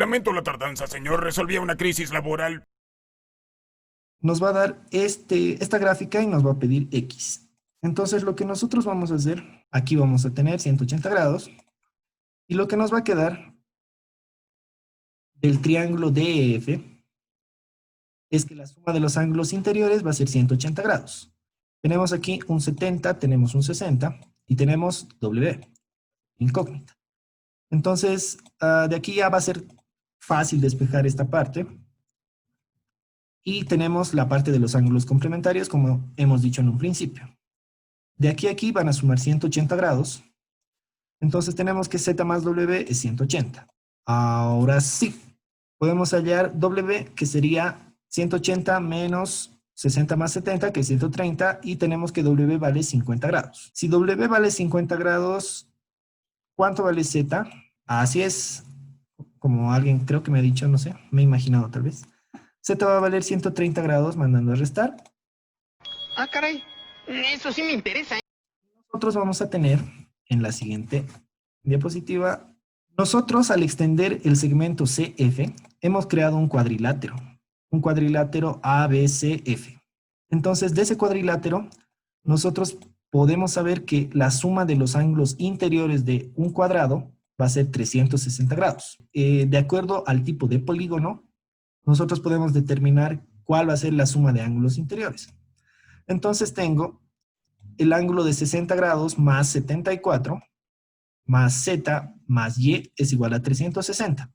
Lamento la tardanza, señor. Resolvía una crisis laboral. Nos va a dar esta gráfica y nos va a pedir X. Entonces lo que nosotros vamos a hacer, aquí vamos a tener 180 grados, y lo que nos va a quedar del triángulo DEF es que la suma de los ángulos interiores va a ser 180 grados. Tenemos aquí un 70, tenemos un 60 y tenemos W, incógnita. Entonces, de aquí ya va a ser fácil despejar esta parte. Y tenemos la parte de los ángulos complementarios, como hemos dicho en un principio. De aquí a aquí van a sumar 180 grados. Entonces tenemos que Z más W es 180. Ahora sí, podemos hallar W, que sería 180 menos 60 más 70, que es 130, y tenemos que W vale 50 grados. Si W vale 50 grados, ¿cuánto vale Z? Así es, como alguien creo que me ha dicho, no sé, me he imaginado tal vez. Z va a valer 130 grados mandando a restar. Ah, caray, eso sí me interesa. Nosotros vamos a tener en la siguiente diapositiva, nosotros al extender el segmento CF, hemos creado un cuadrilátero ABCF. Entonces, de ese cuadrilátero, nosotros podemos saber que la suma de los ángulos interiores de un cuadrado va a ser 360 grados. De acuerdo al tipo de polígono, nosotros podemos determinar cuál va a ser la suma de ángulos interiores. Entonces tengo el ángulo de 60 grados más 74 más Z más Y es igual a 360.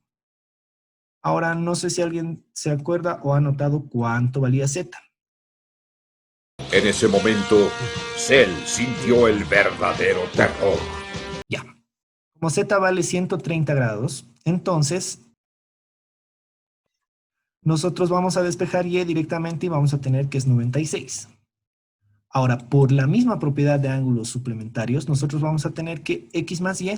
Ahora no sé si alguien se acuerda o ha notado cuánto valía Z. En ese momento, Cell sintió el verdadero terror. Ya. Como Z vale 130 grados, entonces nosotros vamos a despejar Y directamente y vamos a tener que es 96. Ahora, por la misma propiedad de ángulos suplementarios, nosotros vamos a tener que X más Y,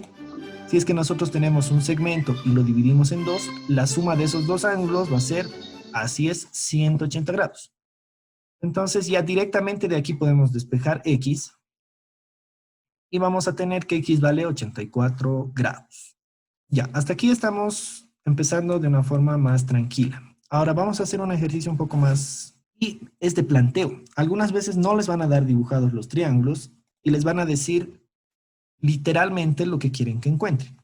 si es que nosotros tenemos un segmento y lo dividimos en dos, la suma de esos dos ángulos va a ser, así es, 180 grados. Entonces ya directamente de aquí podemos despejar X y vamos a tener que X vale 84 grados. Ya, hasta aquí estamos empezando de una forma más tranquila. Ahora vamos a hacer un ejercicio un poco más, y es de planteo. Algunas veces no les van a dar dibujados los triángulos y les van a decir literalmente lo que quieren que encuentren.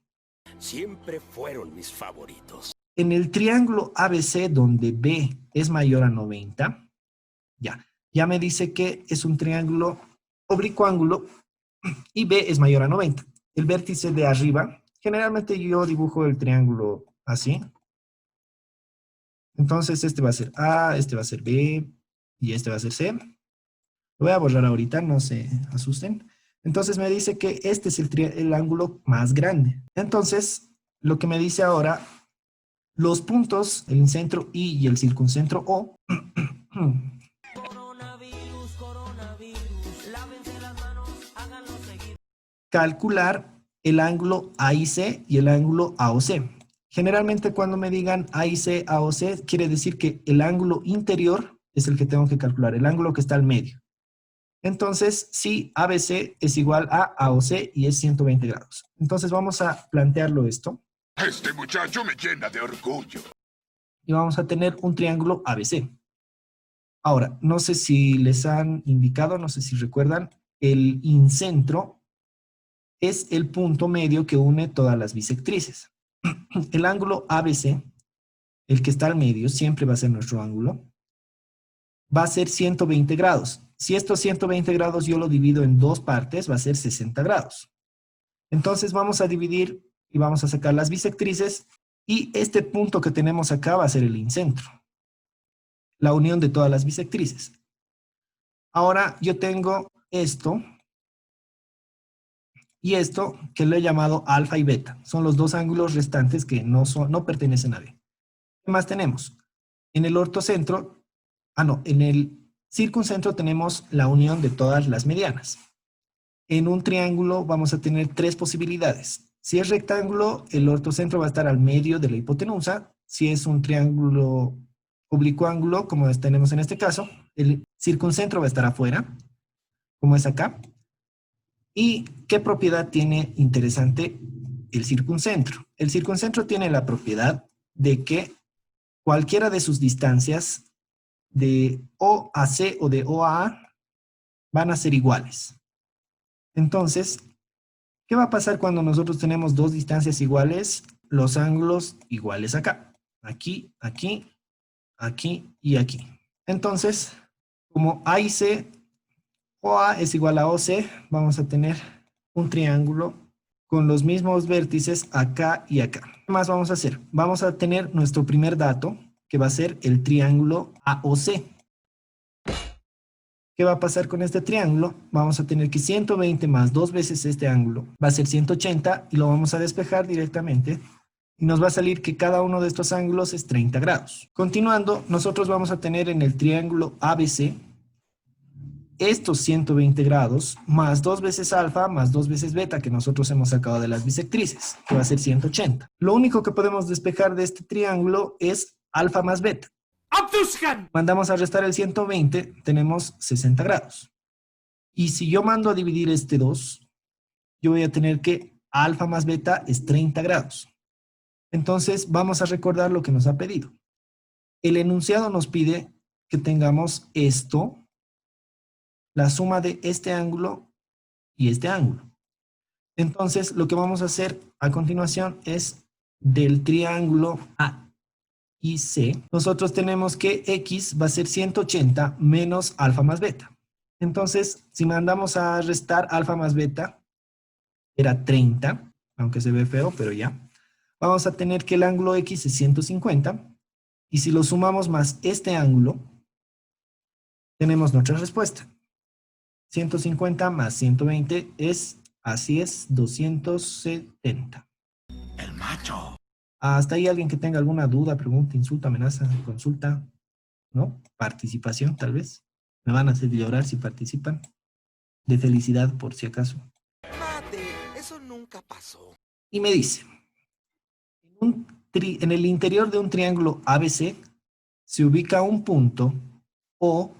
Siempre fueron mis favoritos. En el triángulo ABC donde B es mayor a 90, ya me dice que es un triángulo oblicuángulo y B es mayor a 90. El vértice de arriba, generalmente yo dibujo el triángulo así. Entonces este va a ser A, este va a ser B y este va a ser C. Lo voy a borrar ahorita, no se asusten. Entonces me dice que este es el ángulo más grande. Entonces, lo que me dice ahora, los puntos, el incentro I y el circuncentro O, calcular el ángulo AIC y el ángulo AOC. Generalmente cuando me digan AIC, AOC, quiere decir que el ángulo interior es el que tengo que calcular, el ángulo que está al medio. Entonces, si ABC es igual a AOC y es 120 grados. Entonces vamos a plantearlo esto. Este muchacho me llena de orgullo. Y vamos a tener un triángulo ABC. Ahora, no sé si les han indicado, no sé si recuerdan, el incentro es el punto medio que une todas las bisectrices. El ángulo ABC, el que está al medio, siempre va a ser nuestro ángulo, va a ser 120 grados. Si estos 120 grados yo lo divido en dos partes, va a ser 60 grados. Entonces vamos a dividir y vamos a sacar las bisectrices y este punto que tenemos acá va a ser el incentro. La unión de todas las bisectrices. Ahora yo tengo esto y esto que lo he llamado alfa y beta. Son los dos ángulos restantes que no pertenecen a B. ¿Qué más tenemos? En el ortocentro, en el circuncentro tenemos la unión de todas las medianas. En un triángulo vamos a tener tres posibilidades. Si es rectángulo, el ortocentro va a estar al medio de la hipotenusa. Si es un triángulo oblicuángulo, como tenemos en este caso, el circuncentro va a estar afuera, como es acá. ¿Y qué propiedad tiene interesante el circuncentro? El circuncentro tiene la propiedad de que cualquiera de sus distancias de O a C o de O a A van a ser iguales. Entonces, ¿qué va a pasar cuando nosotros tenemos dos distancias iguales? Los ángulos iguales acá. Aquí, aquí, aquí y aquí. Entonces, como A y C, OA es igual a OC, vamos a tener un triángulo con los mismos vértices acá y acá. ¿Qué más vamos a hacer? Vamos a tener nuestro primer dato, que va a ser el triángulo AOC. ¿Qué va a pasar con este triángulo? Vamos a tener que 120 más 2 veces este ángulo va a ser 180 y lo vamos a despejar directamente. Y nos va a salir que cada uno de estos ángulos es 30 grados. Continuando, nosotros vamos a tener en el triángulo ABC estos 120 grados más 2 veces alfa más 2 veces beta que nosotros hemos sacado de las bisectrices, que va a ser 180. Lo único que podemos despejar de este triángulo es alfa más beta. Mandamos a restar el 120, tenemos 60 grados. Y si yo mando a dividir este 2, yo voy a tener que alfa más beta es 30 grados. Entonces vamos a recordar lo que nos ha pedido. El enunciado nos pide que tengamos esto, la suma de este ángulo y este ángulo. Entonces, lo que vamos a hacer a continuación es del triángulo A y C. Nosotros tenemos que X va a ser 180 menos alfa más beta. Entonces, si mandamos a restar alfa más beta, era 30, aunque se ve feo, pero ya. Vamos a tener que el ángulo X es 150. Y si lo sumamos más este ángulo, tenemos nuestra respuesta. 150 más 120 es, así es, 270. El macho. ¿Hasta ahí alguien que tenga alguna duda, pregunta, insulta, amenaza, consulta? ¿No? Participación, tal vez. Me van a hacer llorar si participan. De felicidad, por si acaso. Mate, eso nunca pasó. Y me dice, en el interior de un triángulo ABC se ubica un punto O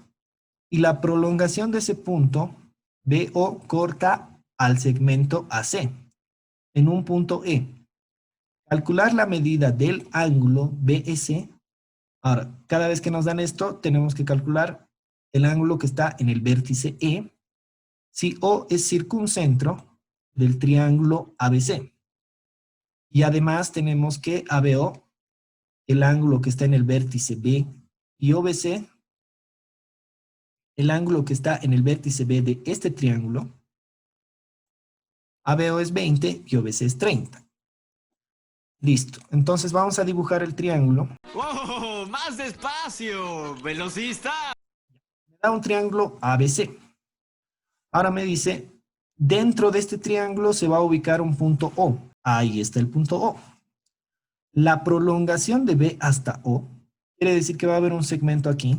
y la prolongación de ese punto, BO, corta al segmento AC, en un punto E. Calcular la medida del ángulo BS. Ahora, cada vez que nos dan esto, tenemos que calcular el ángulo que está en el vértice E, si O es circuncentro del triángulo ABC. Y además tenemos que ABO, el ángulo que está en el vértice B, y OBC, el ángulo que está en el vértice B de este triángulo. ABO es 20 y OBC es 30. Listo. Entonces vamos a dibujar el triángulo. ¡Wow! ¡Más despacio! ¡Velocista! Me da un triángulo ABC. Ahora me dice, dentro de este triángulo se va a ubicar un punto O. Ahí está el punto O. La prolongación de B hasta O quiere decir que va a haber un segmento aquí.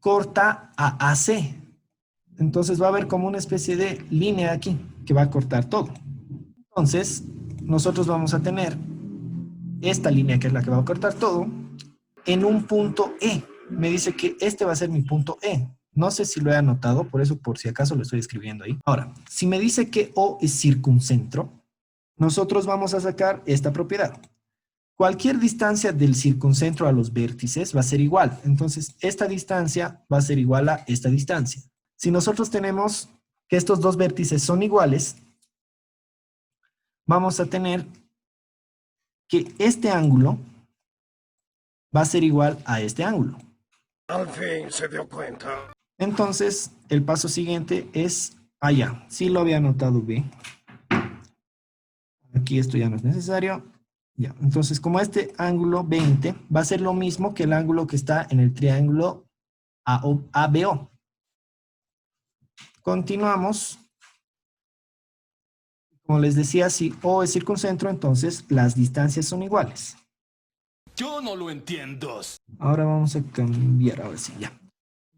Corta a AC. Entonces va a haber como una especie de línea aquí que va a cortar todo. Entonces, nosotros vamos a tener esta línea que es la que va a cortar todo en un punto E. Me dice que este va a ser mi punto E. No sé si lo he anotado, por eso por si acaso lo estoy escribiendo ahí. Ahora, si me dice que O es circuncentro, nosotros vamos a sacar esta propiedad. Cualquier distancia del circuncentro a los vértices va a ser igual. Entonces, esta distancia va a ser igual a esta distancia. Si nosotros tenemos que estos dos vértices son iguales, vamos a tener que este ángulo va a ser igual a este ángulo. Al fin se dio cuenta. Entonces, el paso siguiente es allá. Sí lo había anotado bien. Aquí esto ya no es necesario. Ya, entonces como este ángulo 20 va a ser lo mismo que el ángulo que está en el triángulo ABO. Continuamos. Como les decía, si O es circuncentro, entonces las distancias son iguales. Yo no lo entiendo. Ahora vamos a cambiar, ahora sí, ya.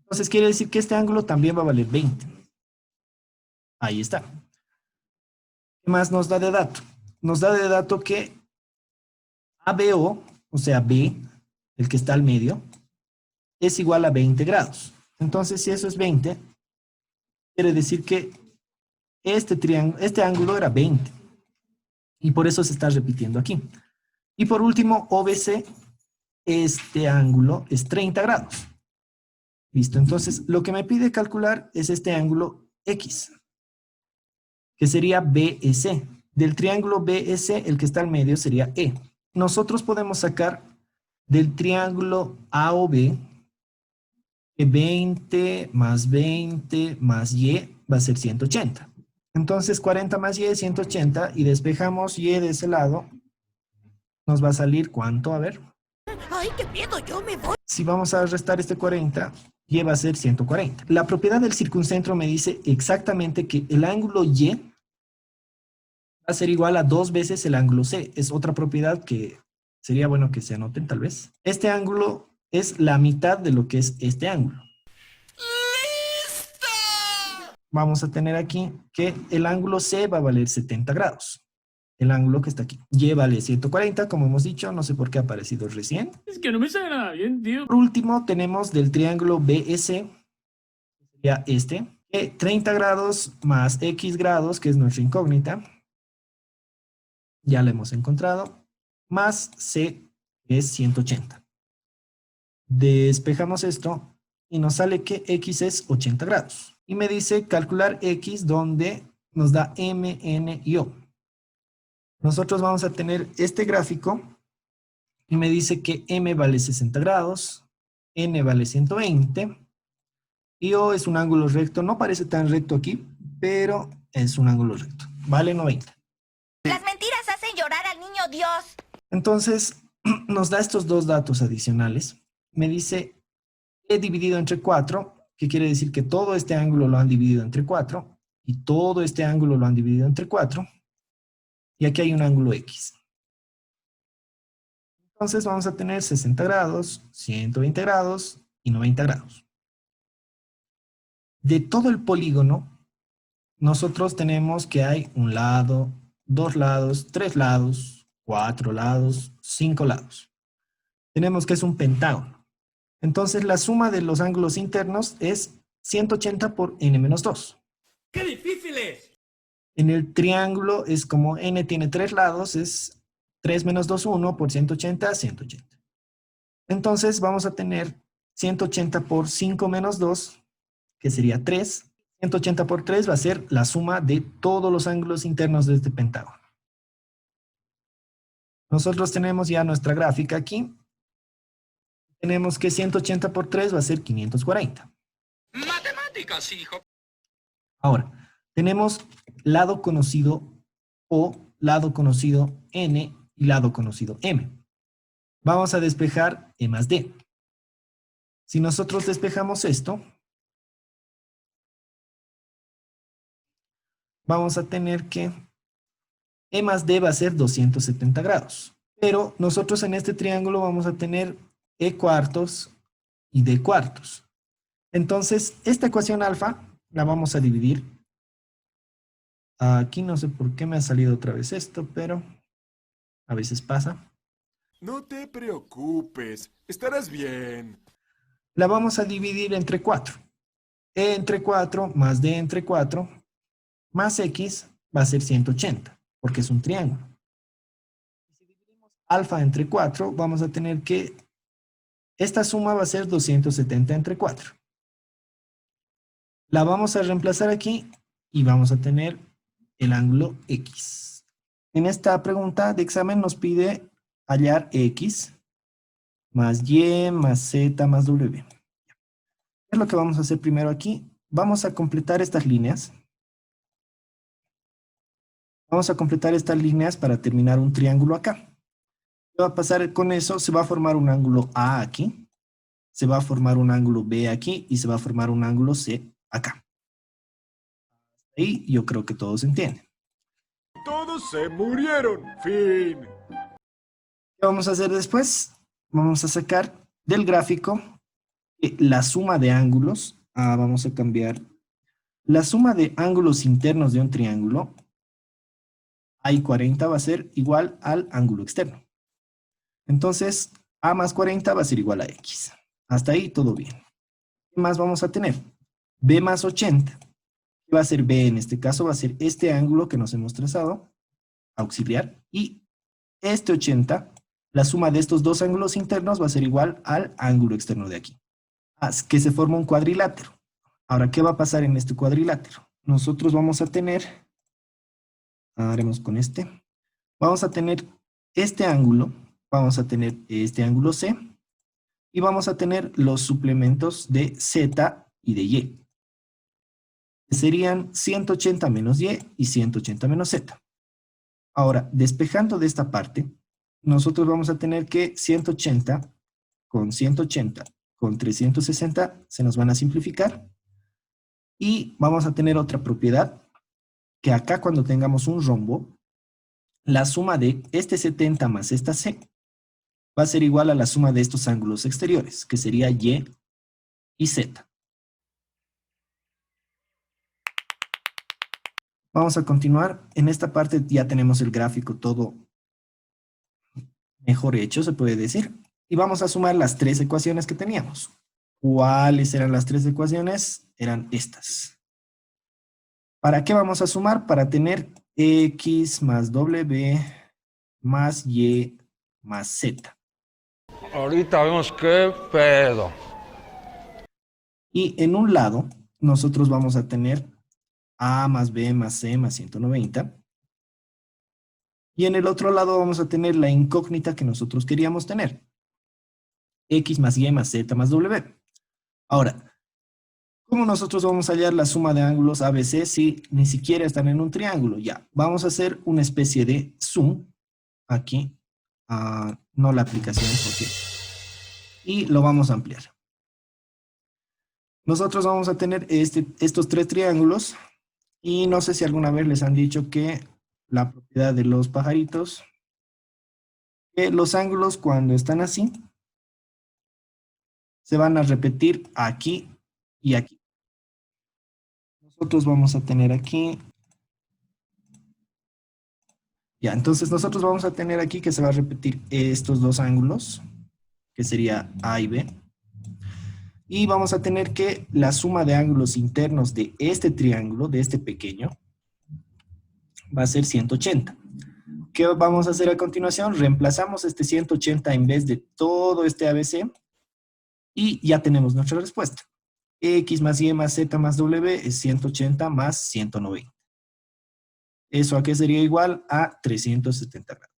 Entonces quiere decir que este ángulo también va a valer 20. Ahí está. ¿Qué más nos da de dato? Nos da de dato que ABO, o sea B, el que está al medio, es igual a 20 grados. Entonces, si eso es 20, quiere decir que este ángulo era 20. Y por eso se está repitiendo aquí. Y por último, OBC, este ángulo es 30 grados. Listo, entonces lo que me pide calcular es este ángulo X, que sería BEC. Del triángulo BEC, el que está al medio sería E. Nosotros podemos sacar del triángulo AOB que 20 más 20 más Y va a ser 180. Entonces 40 más Y es 180 y despejamos Y de ese lado. Nos va a salir ¿cuánto? A ver. ¡Ay, qué miedo! ¡Yo me voy! Si vamos a restar este 40, Y va a ser 140. La propiedad del circuncentro me dice exactamente que el ángulo Y va a ser igual a 2 veces el ángulo C. Es otra propiedad que sería bueno que se anoten tal vez. Este ángulo es la mitad de lo que es este ángulo. ¡Listo! Vamos a tener aquí que el ángulo C va a valer 70 grados. El ángulo que está aquí. Y vale 140, como hemos dicho, no sé por qué ha aparecido recién. Es que no me sale nada bien, tío. Por último, tenemos del triángulo BEC, sería este, que 30 grados más X grados, que es nuestra incógnita. Ya la hemos encontrado. Más C, que es 180. Despejamos esto y nos sale que X es 80 grados. Y me dice calcular X donde nos da M, N y O. Nosotros vamos a tener este gráfico y me dice que M vale 60 grados, N vale 120 y O es un ángulo recto. No parece tan recto aquí, pero es un ángulo recto. Vale 90. Las mentiras hacen llorar al niño Dios. Entonces, nos da estos dos datos adicionales. Me dice E dividido entre 4, que quiere decir que todo este ángulo lo han dividido entre 4 y todo este ángulo lo han dividido entre 4. Y aquí hay un ángulo X. Entonces vamos a tener 60 grados, 120 grados y 90 grados. De todo el polígono, nosotros tenemos que hay un lado, 2 lados, 3 lados, 4 lados, 5 lados. Tenemos que es un pentágono. Entonces la suma de los ángulos internos es 180 por n-2. ¡Qué difícil es! En el triángulo es como n tiene 3 lados, es 3 menos 2, 1 por 180, 180. Entonces vamos a tener 180 por 5 menos 2, que sería 3. 180 por 3 va a ser la suma de todos los ángulos internos de este pentágono. Nosotros tenemos ya nuestra gráfica aquí. Tenemos que 180 por 3 va a ser 540. Matemáticas, hijo. Ahora, tenemos lado conocido O, lado conocido N y lado conocido M. Vamos a despejar E más D. Si nosotros despejamos esto, vamos a tener que E más D va a ser 270 grados. Pero nosotros en este triángulo vamos a tener E cuartos y D cuartos. Entonces, esta ecuación alfa la vamos a dividir. Aquí no sé por qué me ha salido otra vez esto, pero a veces pasa. No te preocupes, estarás bien. La vamos a dividir entre 4. E entre 4 más D entre 4 más X va a ser 180, porque es un triángulo. Si dividimos alfa entre 4, vamos a tener que esta suma va a ser 270 entre 4. La vamos a reemplazar aquí y vamos a tener el ángulo X. En esta pregunta de examen nos pide hallar X más Y más Z más W. ¿Qué es lo que vamos a hacer primero aquí? Vamos a completar estas líneas. Vamos a completar estas líneas para terminar un triángulo acá. ¿Qué va a pasar con eso? Se va a formar un ángulo A aquí, se va a formar un ángulo B aquí y se va a formar un ángulo C acá. Ahí yo creo que todos entienden. Todos se murieron. Fin. ¿Qué vamos a hacer después? Vamos a sacar del gráfico la suma de ángulos. Vamos a cambiar la suma de ángulos internos de un triángulo. I 40 va a ser igual al ángulo externo. Entonces, A más 40 va a ser igual a X. Hasta ahí todo bien. ¿Qué más vamos a tener? B más 80. ¿Qué va a ser B en este caso? Va a ser este ángulo que nos hemos trazado, auxiliar, y este 80 la suma de estos dos ángulos internos va a ser igual al ángulo externo de aquí. Que se forma un cuadrilátero. Ahora, ¿qué va a pasar en este cuadrilátero? Nosotros vamos a tener, haremos con este, vamos a tener este ángulo, vamos a tener este ángulo C, y vamos a tener los suplementos de Z y de Y. Serían 180 menos Y y 180 menos Z. Ahora, despejando de esta parte, nosotros vamos a tener que 180 con 180 con 360 se nos van a simplificar. Y vamos a tener otra propiedad, que acá cuando tengamos un rombo, la suma de este 70 más esta C va a ser igual a la suma de estos ángulos exteriores, que sería Y y Z. Vamos a continuar. En esta parte ya tenemos el gráfico todo mejor hecho, se puede decir. Y vamos a sumar las tres ecuaciones que teníamos. ¿Cuáles eran las tres ecuaciones? Eran estas. ¿Para qué vamos a sumar? Para tener X más W más Y más Z. Ahorita vemos qué pedo. Y en un lado, nosotros vamos a tener A más B más C más 190. Y en el otro lado vamos a tener la incógnita que nosotros queríamos tener. X más Y más Z más W. Ahora, ¿cómo nosotros vamos a hallar la suma de ángulos ABC si ni siquiera están en un triángulo? Ya, vamos a hacer una especie de zoom aquí. No la aplicación, porque... Y lo vamos a ampliar. Nosotros vamos a tener estos tres triángulos. Y no sé si alguna vez les han dicho que la propiedad de los pajaritos, que los ángulos cuando están así, se van a repetir aquí y aquí. Nosotros vamos a tener aquí. Ya, entonces nosotros vamos a tener aquí que se va a repetir estos dos ángulos, que sería A y B. Y vamos a tener que la suma de ángulos internos de este triángulo, de este pequeño, va a ser 180. ¿Qué vamos a hacer a continuación? Reemplazamos este 180 en vez de todo este ABC. Y ya tenemos nuestra respuesta. X más Y más Z más W es 180 más 190. ¿Eso a qué sería igual? A 370 grados.